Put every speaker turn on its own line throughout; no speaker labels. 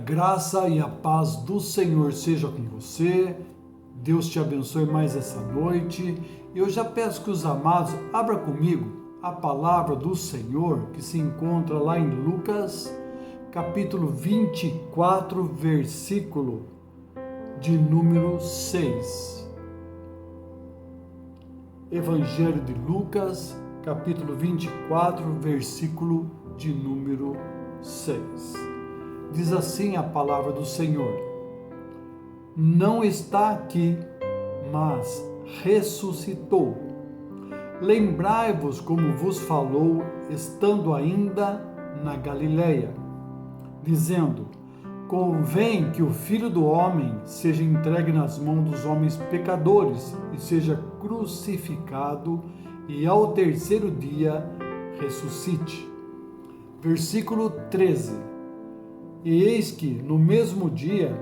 graça e a paz do Senhor seja com você. Deus te abençoe mais essa noite. Eu já peço que os amados abram comigo a palavra do Senhor que se encontra lá em Lucas, capítulo 24, versículo de número 6. Evangelho de Lucas, capítulo 24, versículo de número 6. Diz assim a palavra do Senhor: não está aqui, mas ressuscitou. Lembrai-vos como vos falou, estando ainda na Galileia, dizendo: convém que o Filho do Homem seja entregue nas mãos dos homens pecadores e seja crucificado e ao terceiro dia ressuscite. Versículo 13. E eis que, no mesmo dia,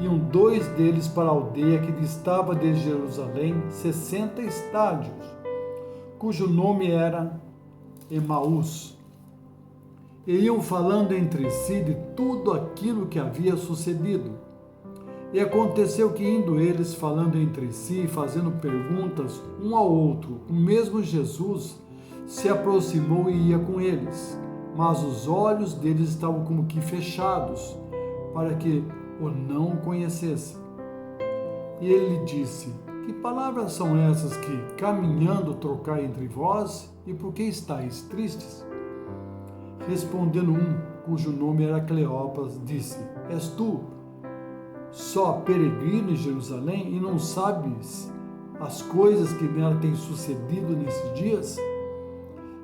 iam dois deles para a aldeia que distava de Jerusalém 60 estádios, cujo nome era Emaús. E iam falando entre si de tudo aquilo que havia sucedido. E aconteceu que, indo eles falando entre si, fazendo perguntas um ao outro, o mesmo Jesus se aproximou e ia com eles. Mas os olhos deles estavam como que fechados, para que o não conhecessem. E ele lhe disse: que palavras são essas que, caminhando, trocai entre vós, e por que estáis tristes? Respondendo um, cujo nome era Cleopas, disse: és tu só peregrino em Jerusalém e não sabes as coisas que nela têm sucedido nesses dias?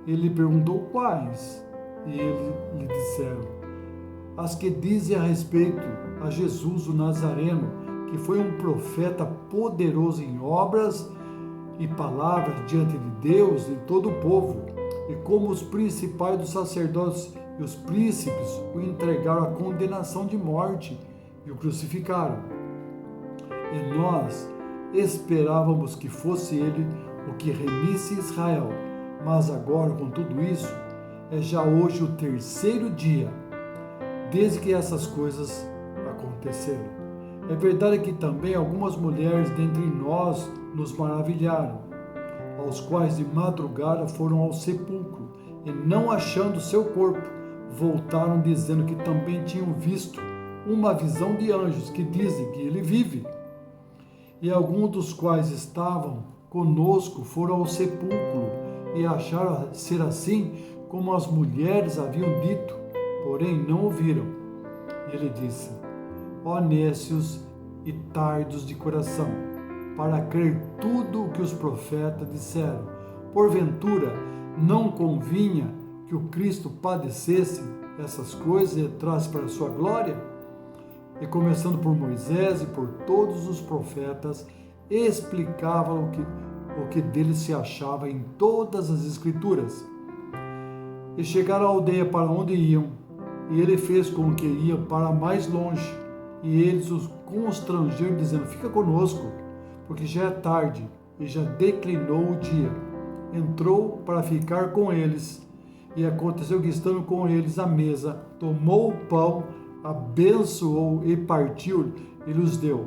Ele lhe perguntou quais. E eles lhe disseram: as que dizem a respeito a Jesus o Nazareno, que foi um profeta poderoso em obras e palavras diante de Deus e todo o povo, e como os principais dos sacerdotes e os príncipes o entregaram à condenação de morte e o crucificaram. E nós esperávamos que fosse ele o que remisse Israel, mas agora, com tudo isso, é já hoje o terceiro dia desde que essas coisas aconteceram. É verdade que também algumas mulheres dentre nós nos maravilharam, aos quais de madrugada foram ao sepulcro e, não achando seu corpo, voltaram dizendo que também tinham visto uma visão de anjos que dizem que ele vive. E alguns dos quais estavam conosco foram ao sepulcro e acharam ser assim como as mulheres haviam dito, porém não ouviram. E ele disse: ó nécios e tardos de coração, para crer tudo o que os profetas disseram, porventura não convinha que o Cristo padecesse essas coisas e entrasse para a sua glória? E começando por Moisés e por todos os profetas, explicavam o que dele se achava em todas as Escrituras. E chegaram à aldeia para onde iam, e ele fez com que iam para mais longe, e eles os constrangeram, dizendo: fica conosco, porque já é tarde, e já declinou o dia. Entrou para ficar com eles, e aconteceu que, estando com eles à mesa, tomou o pão, abençoou e partiu, e lhes deu.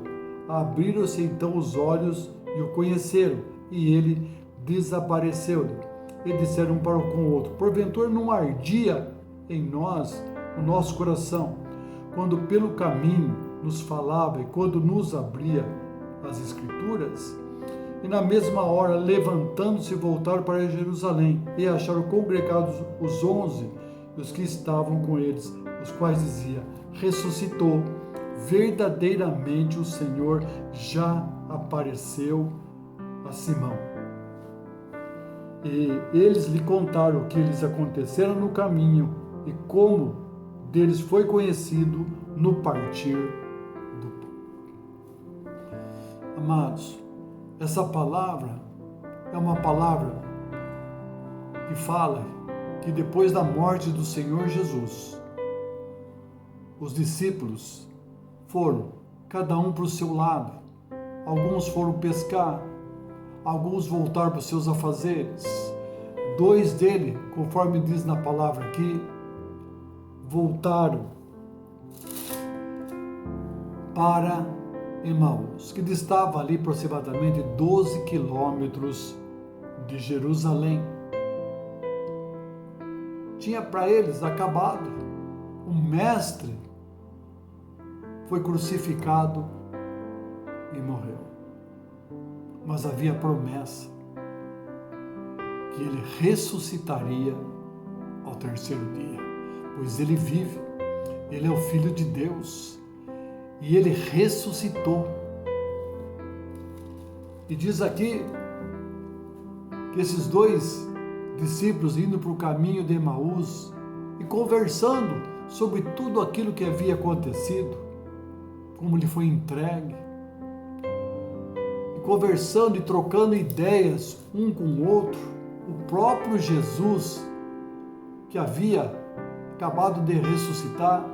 Abriram-se então os olhos e o conheceram, e ele desapareceu-lhe. E disseram um para com o outro: porventura não ardia em nós o nosso coração, quando pelo caminho nos falava e quando nos abria as Escrituras? E na mesma hora, levantando-se, voltaram para Jerusalém, e acharam congregados os 11 e os que estavam com eles, os quais dizia: ressuscitou, verdadeiramente o Senhor já apareceu a Simão. E eles lhe contaram o que lhes acontecera no caminho e como deles foi conhecido no partir do pão. Amados, essa palavra é uma palavra que fala que depois da morte do Senhor Jesus, os discípulos foram, cada um para o seu lado. Alguns foram pescar, alguns voltaram para os seus afazeres. Dois dele, conforme diz na palavra aqui, voltaram para Emaús, que distava ali aproximadamente 12 quilômetros de Jerusalém. Tinha para eles acabado. O mestre foi crucificado e morreu. Mas havia promessa que ele ressuscitaria ao terceiro dia, pois ele vive, ele é o Filho de Deus e ele ressuscitou. E diz aqui que esses dois discípulos indo para o caminho de Emaús e conversando sobre tudo aquilo que havia acontecido, como lhe foi entregue, e conversando e trocando ideias um com o outro, o próprio Jesus, que havia acabado de ressuscitar,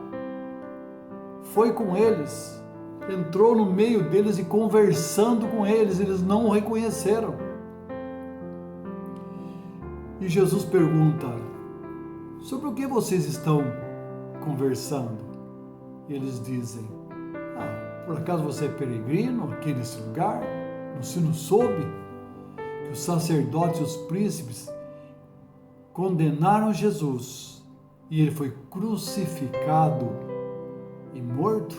foi com eles, entrou no meio deles e conversando com eles, eles não o reconheceram. E Jesus pergunta: sobre o que vocês estão conversando? E eles dizem: por acaso você é peregrino aqui nesse lugar? Você não soube que os sacerdotes e os príncipes condenaram Jesus e ele foi crucificado e morto?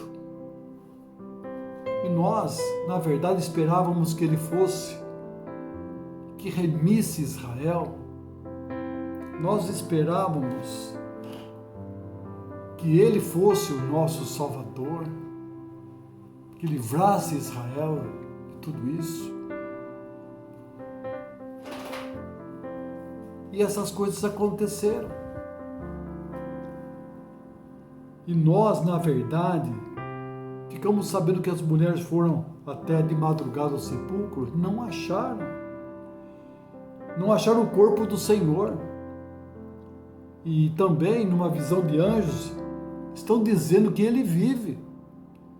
E nós, na verdade, esperávamos que ele fosse, que remisse Israel. Nós esperávamos que ele fosse o nosso Salvador, que livrasse Israel de tudo isso. E essas coisas aconteceram. E nós, na verdade, ficamos sabendo que as mulheres foram até de madrugada ao sepulcro, não acharam o corpo do Senhor. E também, numa visão de anjos, estão dizendo que ele vive,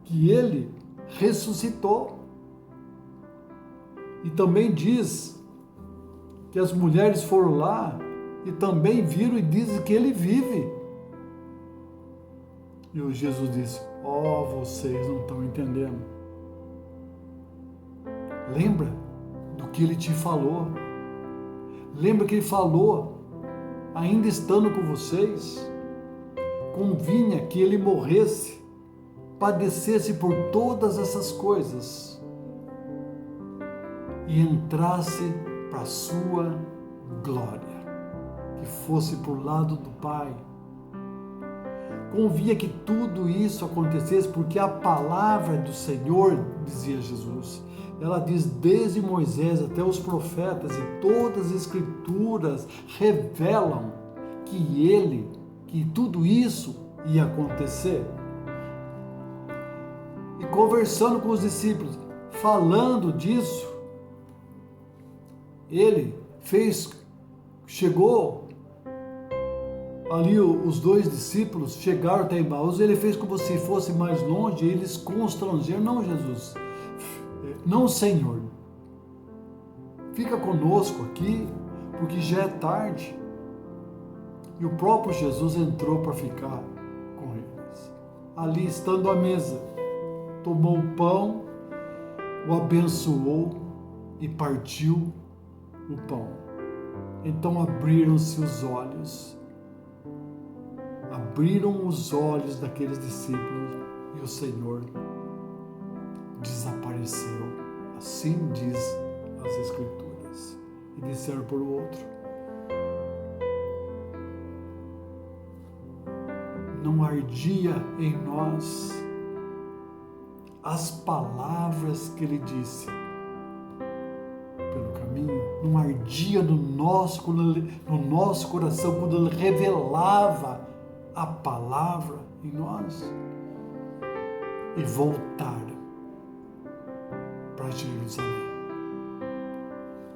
que ele ressuscitou. E também diz que as mulheres foram lá e também viram e dizem que ele vive. E o Jesus disse: vocês não estão entendendo. Lembra do que ele te falou. Lembra que ele falou, ainda estando com vocês, convinha que ele morresse, padecesse por todas essas coisas e entrasse para a sua glória, que fosse por lado do Pai. Convinha que tudo isso acontecesse porque a palavra do Senhor, dizia Jesus, ela diz desde Moisés até os profetas, e todas as escrituras revelam que tudo isso ia acontecer. E conversando com os discípulos, falando disso, ele chegou ali, os dois discípulos chegaram até Emaús, ele fez como se fosse mais longe, e eles constrangeram: não, Jesus, não, Senhor, fica conosco aqui, porque já é tarde. E o próprio Jesus entrou para ficar com eles. Ali, estando à mesa, tomou o pão, o abençoou e partiu o pão. Então abriram-se os olhos. Abriram os olhos daqueles discípulos e o Senhor desapareceu. Assim diz as Escrituras. E disseram por outro: não ardia em nós as palavras que ele disse pelo caminho? Não ardia no nosso coração quando ele revelava a palavra em nós? E voltaram para Jerusalém.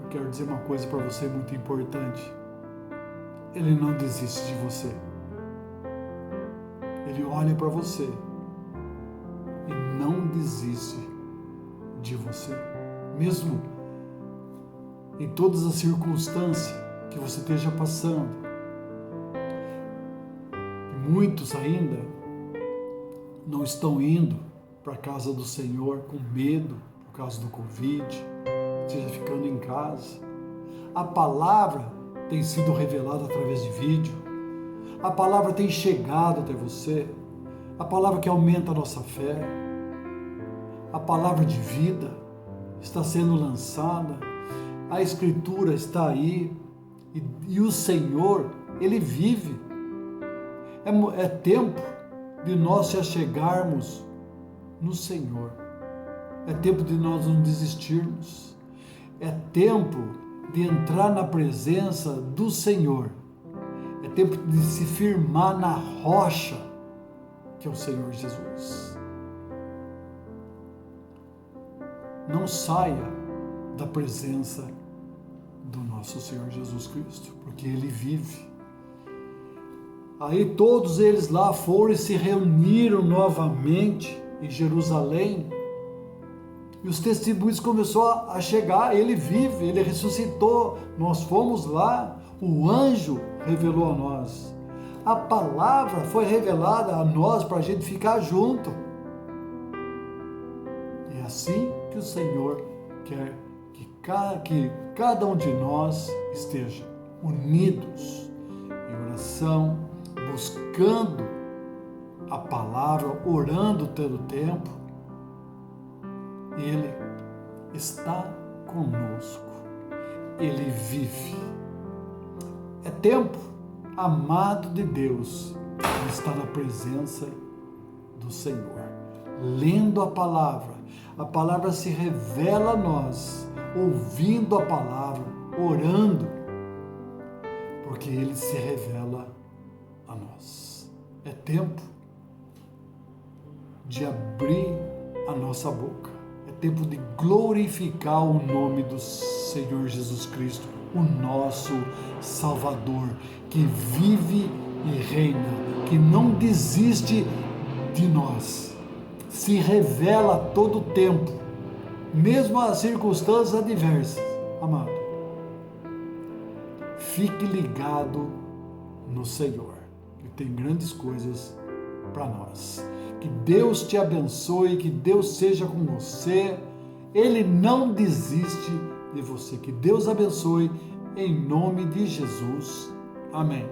Eu quero dizer uma coisa para você muito importante: ele não desiste de você. Ele olha para você e não desiste de você, mesmo em todas as circunstâncias que você esteja passando. E muitos ainda não estão indo para a casa do Senhor com medo por causa do Covid, esteja ficando em casa. A palavra tem sido revelada através de vídeo. A palavra tem chegado até você. A palavra que aumenta a nossa fé. A palavra de vida está sendo lançada. A Escritura está aí. E o Senhor, Ele vive. É tempo de nós se achegarmos no Senhor. É tempo de nós não desistirmos. É tempo de entrar na presença do Senhor. É tempo de se firmar na rocha, que é o Senhor Jesus. Não saia da presença do nosso Senhor Jesus Cristo, porque Ele vive. Aí todos eles lá foram e se reuniram novamente em Jerusalém, e os testemunhos começaram a chegar. Ele vive, Ele ressuscitou, nós fomos lá, o anjo revelou a nós, a palavra foi revelada a nós para a gente ficar junto. É assim que o Senhor quer que cada um de nós esteja unidos em oração, buscando a palavra, orando todo o tempo. Ele está conosco, Ele vive. É tempo, amado de Deus, de estar na presença do Senhor, lendo a palavra se revela a nós, ouvindo a palavra, orando, porque Ele se revela a nós. É tempo de abrir a nossa boca. É tempo de glorificar o nome do Senhor Jesus Cristo, o nosso Salvador, que vive e reina, que não desiste de nós, se revela a todo tempo, mesmo as circunstâncias adversas. Amado, fique ligado no Senhor, que tem grandes coisas para nós. Que Deus te abençoe, que Deus seja com você. Ele não desiste de você. Que Deus abençoe em nome de Jesus. Amém.